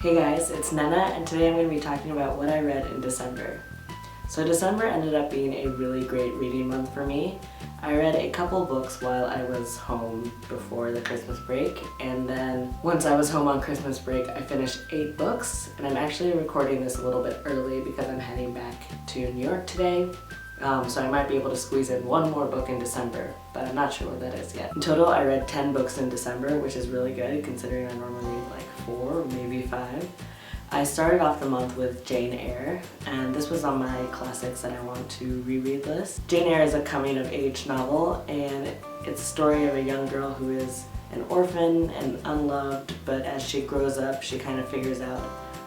Hey guys, it's Nana, and today I'm going to be talking about what I read in December. So December ended up being a really great reading month for me. I read a couple books while I was home before the Christmas break, and then once I was home on Christmas break I finished 8 books, and I'm actually recording this a little bit early because I'm heading back to New York today. So I might be able to squeeze in one more book in December, but I'm not sure what that is yet. In total, I read 10 books in December, which is really good considering I normally read like 4, maybe 5. I started off the month with Jane Eyre, and this was on my classics that I want to reread list. Jane Eyre is a coming-of-age novel, and it's a story of a young girl who is an orphan and unloved, but as she grows up, she kind of figures out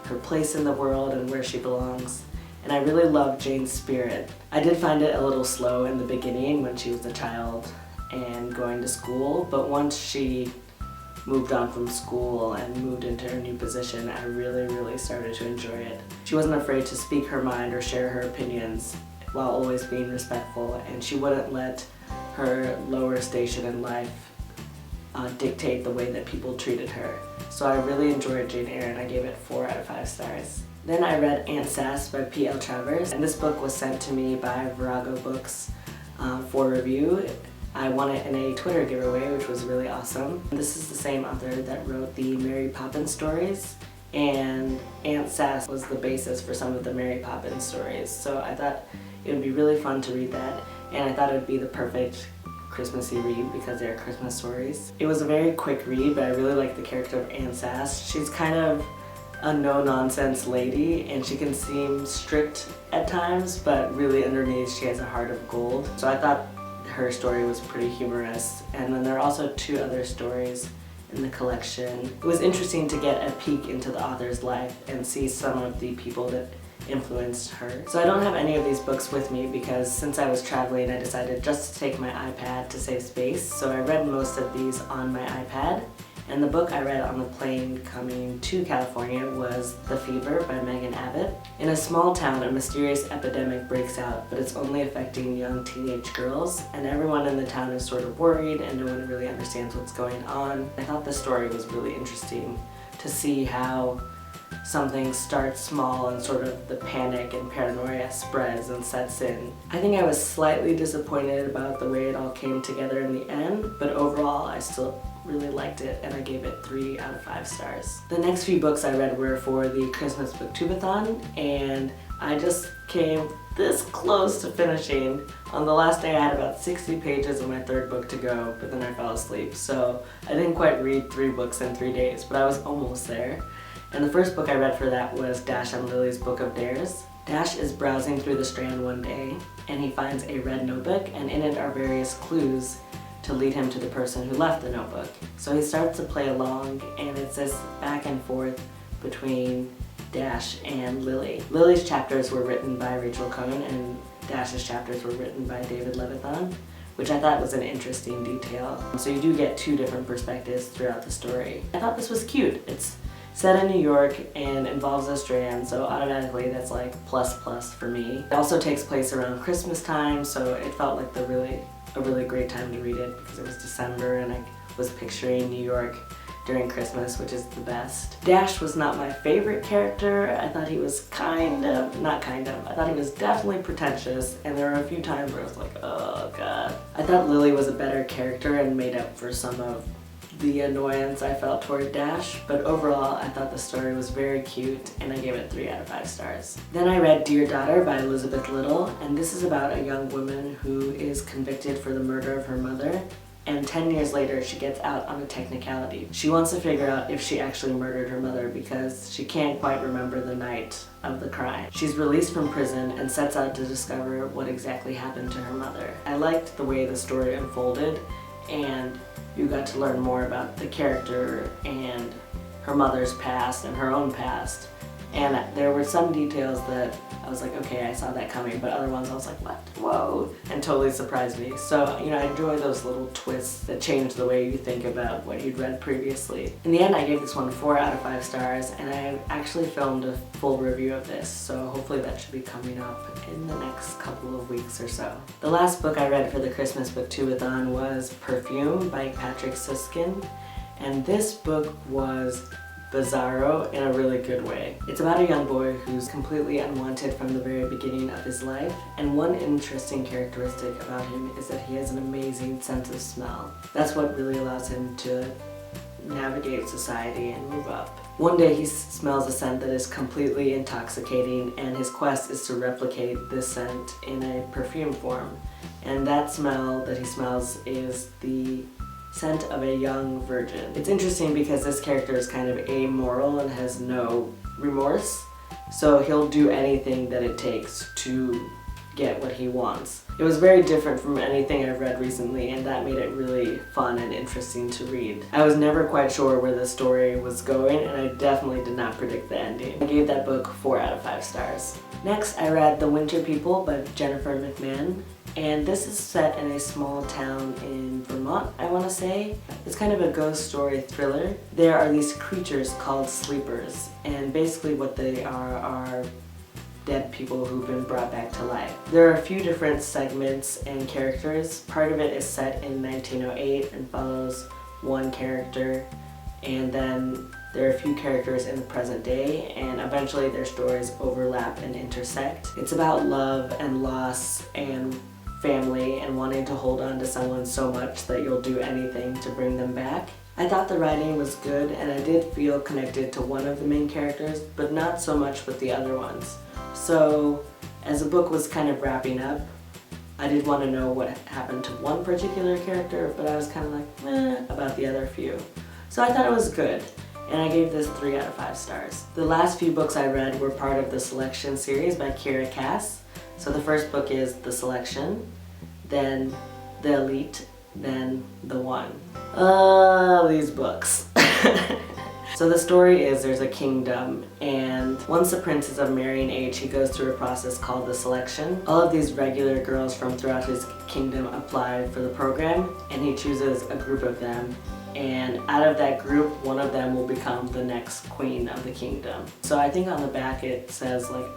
her place in the world and where she belongs. And I really love Jane's spirit. I did find it a little slow in the beginning when she was a child and going to school, but once she moved on from school and moved into her new position, I really started to enjoy it. She wasn't afraid to speak her mind or share her opinions while always being respectful, and she wouldn't let her lower station in life dictate the way that people treated her. So I really enjoyed Jane Eyre, and I gave it 4 out of 5 stars. Then I read Sass by P.L. Travers, and this book was sent to me by Virago Books for review. I won it in a Twitter giveaway, which was really awesome. This is the same author that wrote the Mary Poppins stories, and Aunt Sass was the basis for some of the Mary Poppins stories. So I thought it would be really fun to read that, and I thought it would be the perfect Christmassy read because they're Christmas stories. It was a very quick read, but I really like the character of Aunt Sass. She's kind of a no-nonsense lady, and she can seem strict at times, but really underneath she has a heart of gold. So I thought her story was pretty humorous. And then there are also 2 other stories in the collection. It was interesting to get a peek into the author's life and see some of the people that influenced her. So I don't have any of these books with me because since I was traveling I decided just to take my iPad to save space. So I read most of these on my iPad. And the book I read on the plane coming to California was The Fever by Abbott. In a small town, a mysterious epidemic breaks out, but it's only affecting young teenage girls, and everyone in the town is sort of worried and no one really understands what's going on. I thought the story was really interesting to see how something starts small and sort of the panic and paranoia spreads and sets in. I think I was slightly disappointed about the way it all came together in the end, but overall I still really liked it, and I gave it 3 out of 5 stars. The next few books I read were for the Christmas Booktubeathon, and I just came this close to finishing. On the last day I had about 60 pages of my 3rd book to go, but then I fell asleep, so I didn't quite read 3 books in 3 days, but I was almost there. And the first book I read for that was Dash and Lily's Book of Dares. Dash is browsing through the Strand one day, and he finds a red notebook, and in it are various clues to lead him to the person who left the notebook. So he starts to play along, and it's this back and forth between Dash and Lily. Lily's chapters were written by Rachel Cohn, and Dash's chapters were written by David Levithan, which I thought was an interesting detail. So you do get 2 different perspectives throughout the story. I thought this was cute. It's set in New York and involves a Strand, so automatically that's like plus for me. It also takes place around Christmas time, so it felt like a really great time to read it because it was December and I was picturing New York during Christmas, which is the best. Dash was not my favorite character. I thought he was I thought he was definitely pretentious, and there were a few times where I was like, oh god. I thought Lily was a better character and made up for some of the annoyance I felt toward Dash, but overall I thought the story was very cute, and I gave it 3 out of 5 stars. Then I read Dear Daughter by Elizabeth Little, and this is about a young woman who is convicted for the murder of her mother, and 10 years later she gets out on a technicality. She wants to figure out if she actually murdered her mother because she can't quite remember the night of the crime. She's released from prison and sets out to discover what exactly happened to her mother. I liked the way the story unfolded, and you got to learn more about the character and her mother's past and her own past. And there were some details that I was like, okay, I saw that coming, but other ones I was like, what? Whoa, and totally surprised me. So, I enjoy those little twists that change the way you think about what you'd read previously. In the end, I gave this one 4 out of 5 stars, and I actually filmed a full review of this, so hopefully that should be coming up in the next couple of weeks or so. The last book I read for the Christmas Booktubeathon was Perfume by Süskind, and this book was bizarro in a really good way. It's about a young boy who's completely unwanted from the very beginning of his life, and one interesting characteristic about him is that he has an amazing sense of smell. That's what really allows him to navigate society and move up. One day he smells a scent that is completely intoxicating, and his quest is to replicate this scent in a perfume form. And that smell that he smells is the scent of a young virgin. It's interesting because this character is kind of amoral and has no remorse, so he'll do anything that it takes to get what he wants. It was very different from anything I've read recently, and that made it really fun and interesting to read. I was never quite sure where the story was going, and I definitely did not predict the ending. I gave that book 4 out of 5 stars. Next, I read The Winter People by Jennifer McMahon, and this is set in a small town in Vermont, I want to say. It's kind of a ghost story thriller. There are these creatures called sleepers, and basically what they are dead people who've been brought back to life. There are a few different segments and characters. Part of it is set in 1908 and follows one character, and then there are a few characters in the present day, and eventually their stories overlap and intersect. It's about love and loss and family and wanting to hold on to someone so much that you'll do anything to bring them back. I thought the writing was good, and I did feel connected to one of the main characters, but not so much with the other ones. So, as the book was kind of wrapping up, I did want to know what happened to one particular character, but I was kind of like, meh, about the other few. So I thought it was good, and I gave this 3 out of 5 stars. The last few books I read were part of the Selection series by Kiera Cass. So the first book is The Selection, then The Elite, then The One. These books. So the story is there's a kingdom, and once the prince is of marrying age, he goes through a process called the selection. All of these regular girls from throughout his kingdom apply for the program, and he chooses a group of them. And out of that group, one of them will become the next queen of the kingdom. So I think on the back it says like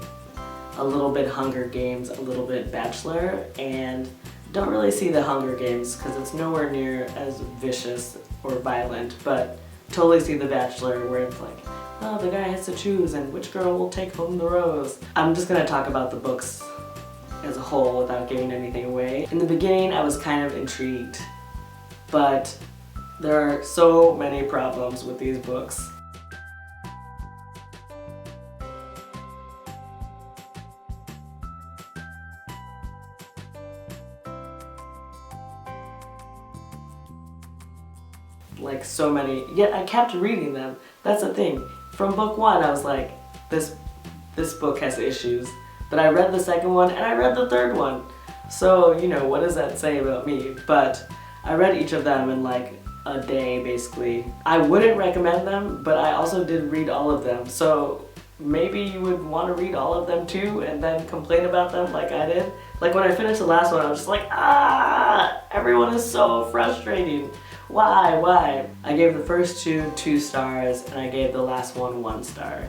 a little bit Hunger Games, a little bit Bachelor, and don't really see the Hunger Games because it's nowhere near as vicious or violent, but totally see The Bachelor where it's like, oh, the guy has to choose and which girl will take home the rose. I'm just gonna talk about the books as a whole without giving anything away. In the beginning, I was kind of intrigued, but there are so many problems with these books. Like so many, yet I kept reading them. That's the thing. From book 1 I was like, this book has issues. But I read the second one and I read the third one. So, you know, what does that say about me? But I read each of them in like a day basically. I wouldn't recommend them, but I also did read all of them. So maybe you would want to read all of them too and then complain about them like I did. Like when I finished the last one I was just like, everyone is so frustrating. Why? I gave the first 2 stars, and I gave the last one 1 star.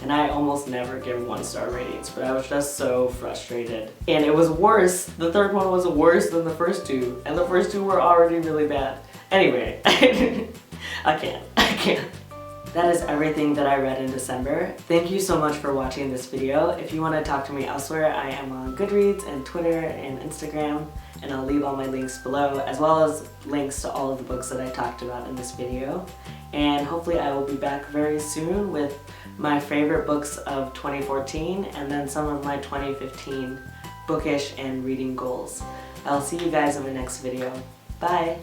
And I almost never give 1-star ratings, but I was just so frustrated. And it was worse, the third one was worse than the first 2, and the first 2 were already really bad. Anyway, I can't. That is everything that I read in December. Thank you so much for watching this video. If you want to talk to me elsewhere, I am on Goodreads and Twitter and Instagram, and I'll leave all my links below, as well as links to all of the books that I talked about in this video. And hopefully I will be back very soon with my favorite books of 2014 and then some of my 2015 bookish and reading goals. I'll see you guys in the next video. Bye!